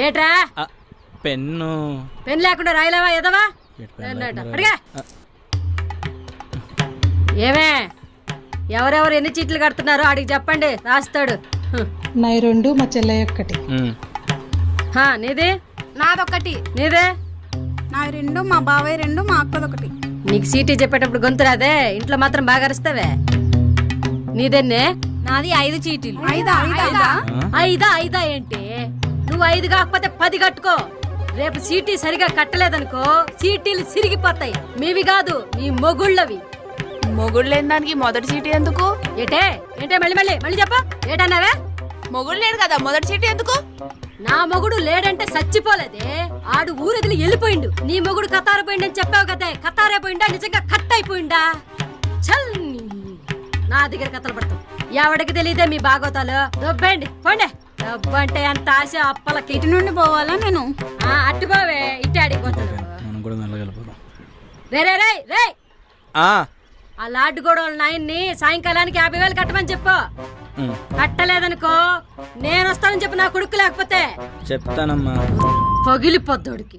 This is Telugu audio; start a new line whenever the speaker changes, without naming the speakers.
ఏట్రా
పెన్ను
పెన్ లేకుండా రాయలేవా ఎదవా అడిగా ఏమే ఎవరెవరు ఎన్ని చీట్లు కడుతున్నారో అడిగి చెప్పండి రాస్తాడు.
నాయి 2 మా చెల్లె 1.
నీది
నాదొకటి.
నీదే
నాది 2 మా బాబాయ్ 2 మా అక్కదొకటి.
నీకు సీటీ చెప్పేటప్పుడు గొంతు రాదే ఇంట్లో మాత్రం బాగా అరుస్తావే. నీదెన్నే?
నాది 5 చీటీలు.
ఐదా ఏంటి? నువ్వు 5 కాకపోతే 10 కట్టుకో. రేపు సీటీ సరిగా కట్టలేదనుకో సీటీలు సిరిగిపోతాయి. మీవి కాదు మీ మొగుళ్ళవి.
మొగుడు లేని దానికి మొదటి చీటీ ఎందుకు?
ఏంటే మళ్ళీ చెప్ప ఏటన్నావే?
మొగుడు లేడు కదా మొదటి చీటీ ఎందుకు?
నా మొగుడు లేడంటే చచ్చిపోలేదే, ఆడు ఊరెదిలి వెళ్ళిపోయిండు. నీ మొగుడు కతారిపోయిండని చెప్పావు కదే, కతారైపోయిండా నిజంగా కట్ అయిపోయిండా? చల్ నా దగ్గర కథలు పడతాం. ఎవడికి తెలియదే మీ బాగోతాలు. దొబ్బండి పోండి. డబ్బు అంటే అంత ఆశ అప్పలకి.
ఇటు నుండి పోవాలా నేను?
అట్టుపోవే ఇట్టి అడిగిపోతాడు. రే ఆ లాడ్డు గోడోళ్ళ నాయన్ని సాయంకాలానికి 50,000 కట్టమని చెప్పు. కట్టలేదనుకో నేను వస్తానని చెప్పు నా కొడుకు, లేకపోతే
చెప్తానమ్మా
పగిలిపోద్దోడికి.